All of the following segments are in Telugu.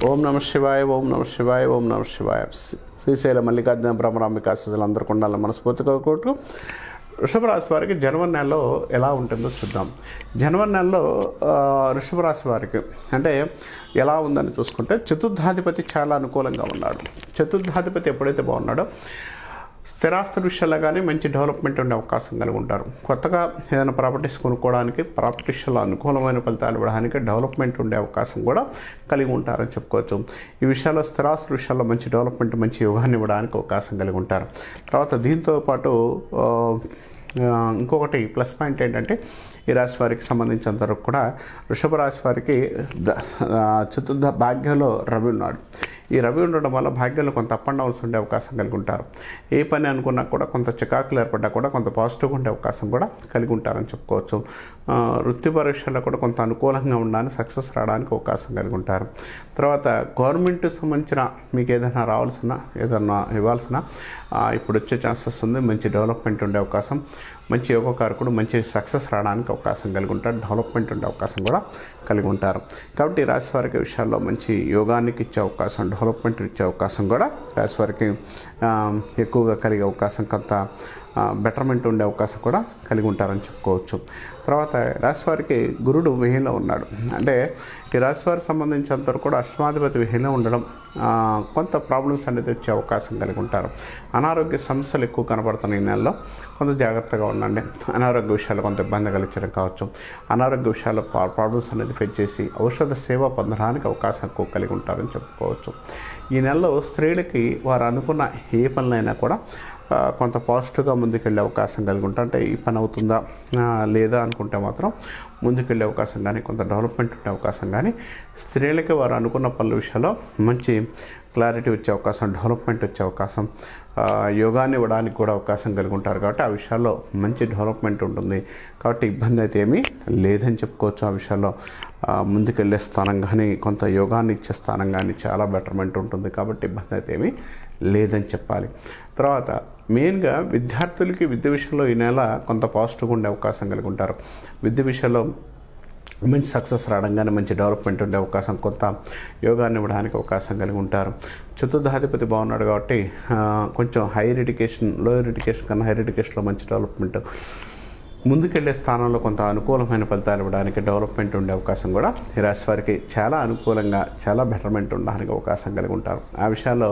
ఓం నమ శివాయ, ఓం నమ శివాయ, ఓం నమ శివాయ. శ్రీశైల మల్లికార్జున బ్రహ్మరాంబిక ఆశీస్సులందరికీ ఉండాలని మనస్ఫూర్తిగా కోరుకుంటూ వృషభ రాశి వారికి జనవరి నెలలో ఎలా ఉంటుందో చూద్దాం. జనవరి నెలలో వృషభ రాశి వారికి అంటే ఎలా ఉందని చూసుకుంటే, చతుర్థాధిపతి చాలా అనుకూలంగా ఉన్నాడు. చతుర్థాధిపతి ఎప్పుడైతే బాగున్నాడో స్థిరాస్తి విషయాల్లో కానీ మంచి డెవలప్మెంట్ ఉండే అవకాశం కలిగి ఉంటారు. కొత్తగా ఏదైనా ప్రాపర్టీస్ కొనుక్కోవడానికి, ప్రాపర్టీస్లో అనుకూలమైన ఫలితాలు ఇవ్వడానికి డెవలప్మెంట్ ఉండే అవకాశం కూడా కలిగి ఉంటారని చెప్పుకోవచ్చు. ఈ విషయాల్లో స్థిరాస్తి విషయాల్లో మంచి డెవలప్మెంట్, మంచి యోగాన్ని ఇవ్వడానికి అవకాశం కలిగి ఉంటారు. తర్వాత దీంతోపాటు ఇంకొకటి ప్లస్ పాయింట్ ఏంటంటే, ఈ రాశి వారికి సంబంధించినంత వరకు కూడా వృషభ రాశి వారికి చతుర్థ భాగ్యంలో రవి ఉన్నాడు. ఈ రవి ఉండడం వల్ల భాగ్యంలో కొంత అప్ అండ్ డౌన్స్ ఉండే అవకాశం కలిగి ఉంటారు. ఏ పని అనుకున్నా కూడా కొంత చికాకులు ఏర్పడ్డా కూడా కొంత పాజిటివ్గా ఉండే అవకాశం కూడా కలిగి ఉంటారని చెప్పుకోవచ్చు. వృత్తిపర విషయాల్లో కూడా కొంత అనుకూలంగా ఉండడానికి, సక్సెస్ రావడానికి అవకాశం కలిగి ఉంటారు. తర్వాత గవర్నమెంట్ సంబంధించిన మీకు ఏదైనా రావాల్సిన, ఏదైనా ఇవ్వాల్సిన ఇప్పుడు వచ్చే ఛాన్సెస్ ఉంది. మంచి డెవలప్మెంట్ ఉండే అవకాశం, మంచి యోగకారకుడు, మంచి సక్సెస్ రావడానికి అవకాశం కలిగి ఉంటారు. డెవలప్మెంట్ ఉండే అవకాశం కూడా కలిగి ఉంటారు. కాబట్టి రాశి వారికి విషయాల్లో మంచి యోగానికి ఇచ్చే అవకాశం, డెవలప్మెంట్ ఇచ్చే అవకాశం కూడా రాశి వారికి ఎక్కువగా కలిగే అవకాశం, కొంత బెటర్మెంట్ ఉండే అవకాశం కూడా కలిగి ఉంటారని చెప్పుకోవచ్చు. తర్వాత రాశి వారికి గురుడు వ్యయంలో ఉన్నాడు. అంటే ఈ రాశి వారికి సంబంధించినంతవరకు కూడా అష్టమాధిపతి వ్యయంలో ఉండడం కొంత ప్రాబ్లమ్స్ అనేది వచ్చే అవకాశం కలిగి ఉంటారు. అనారోగ్య సమస్యలు ఎక్కువ కనబడుతున్న ఈ నెలలో కొంత జాగ్రత్తగా ఉండండి. అనారోగ్య విషయాలు కొంత ఇబ్బంది కలిగించడం కావచ్చు, అనారోగ్య విషయాల్లో ప్రాబ్లమ్స్ అనేది ఫేస్ చేసి ఔషధ సేవ పొందడానికి అవకాశం ఎక్కువ కలిగి ఉంటారని చెప్పుకోవచ్చు. ఈ నెలలో స్త్రీలకి వారు అనుకున్న ఏ పనులైనా కూడా కొంత పాజిటివ్గా ముందుకెళ్ళే అవకాశం కలిగి ఉంటారు. అంటే ఈ పని అవుతుందా లేదా అనుకుంటే మాత్రం ముందుకెళ్ళే అవకాశం కానీ, కొంత డెవలప్మెంట్ ఉండే అవకాశం కానీ, స్త్రీలకి వారు అనుకున్న పనుల విషయంలో మంచి క్లారిటీ వచ్చే అవకాశం, డెవలప్మెంట్ వచ్చే అవకాశం, యోగాన్ని ఇవ్వడానికి కూడా అవకాశం కలిగి ఉంటారు. కాబట్టి ఆ విషయాల్లో మంచి డెవలప్మెంట్ ఉంటుంది. కాబట్టి ఇబ్బంది అయితే ఏమీ లేదని చెప్పుకోవచ్చు. ఆ విషయాల్లో ముందుకెళ్ళే స్థానం కానీ, కొంత యోగాన్ని ఇచ్చే స్థానం కానీ చాలా బెటర్మెంట్ ఉంటుంది. కాబట్టి ఇబ్బంది అయితే ఏమీ లేదని చెప్పాలి. తర్వాత మెయిన్గా విద్యార్థులకి విద్య విషయంలో ఈ నెల కొంత పాజిటివ్గా ఉండే అవకాశం కలిగి ఉంటారు. విద్య విషయంలో మంచి సక్సెస్ రావడం కానీ, మంచి డెవలప్మెంట్ ఉండే అవకాశం, కొంత యోగాన్ని ఇవ్వడానికి అవకాశం కలిగి ఉంటారు. చతుర్థాధిపతి బాగున్నాడు కాబట్టి కొంచెం హైయర్ ఎడ్యుకేషన్, లోయర్ ఎడ్యుకేషన్ కన్నా హైయర్ ఎడ్యుకేషన్లో మంచి డెవలప్మెంట్, ముందుకెళ్లే స్థానంలో కొంత అనుకూలమైన ఫలితాలు ఇవ్వడానికి, డెవలప్మెంట్ ఉండే అవకాశం కూడా ఈ రాశి వారికి చాలా అనుకూలంగా, చాలా బెటర్మెంట్ ఉండడానికి అవకాశం కలిగి ఉంటారు. ఆ విషయాల్లో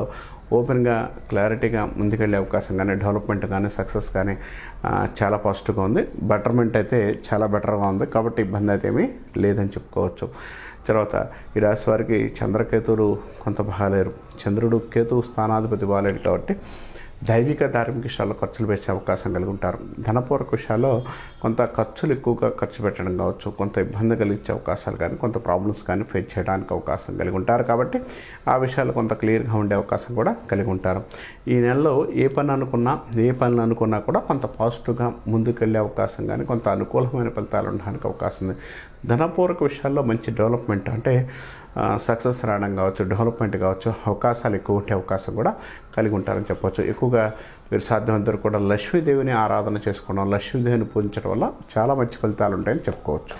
ఓపెన్గా, క్లారిటీగా ముందుకెళ్ళే అవకాశం కానీ, డెవలప్మెంట్ కానీ, సక్సెస్ కానీ చాలా పాజిటివ్గా ఉంది. బెటర్మెంట్ అయితే చాలా బెటర్గా ఉంది. కాబట్టి ఇబ్బంది అయితే ఏమీ లేదని చెప్పుకోవచ్చు. తర్వాత ఈ రాశి వారికి చంద్రకేతువులు కొంత బాగాలేరు. చంద్రుడు, కేతువు స్థానాధిపతి బాగాలేడు కాబట్టి దైవిక, ధార్మిక విషయాల్లో ఖర్చులు పెట్టే అవకాశం కలిగి ఉంటారు. ధనపూర్వక విషయాల్లో కొంత ఖర్చులు ఎక్కువగా ఖర్చు పెట్టడం కావచ్చు, కొంత ఇబ్బంది కలిగించే అవకాశాలు కానీ, కొంత ప్రాబ్లమ్స్ కానీ ఫేస్ చేయడానికి అవకాశం కలిగి ఉంటారు. కాబట్టి ఆ విషయాలు కొంత క్లియర్గా ఉండే అవకాశం కూడా కలిగి ఉంటారు. ఈ నెలలో ఏ పనులు అనుకున్నా కూడా కొంత పాజిటివ్గా ముందుకెళ్ళే అవకాశం కానీ, కొంత అనుకూలమైన ఫలితాలు ఉండడానికి అవకాశం ఉంది. ధనపూర్వక విషయాల్లో మంచి డెవలప్మెంట్, అంటే సక్సెస్ రావడం కావచ్చు, డెవలప్మెంట్ కావచ్చు, అవకాశాలు ఎక్కువ ఉండే అవకాశం కూడా కలిగి ఉంటారని చెప్పవచ్చు. ఎక్కువగా మీరు సాధ్యమైనంత వరకు కూడా లక్ష్మీదేవిని ఆరాధన చేసుకోవడం, లక్ష్మీదేవిని పూజించడం వల్ల చాలా మంచి ఫలితాలు ఉంటాయని చెప్పుకోవచ్చు.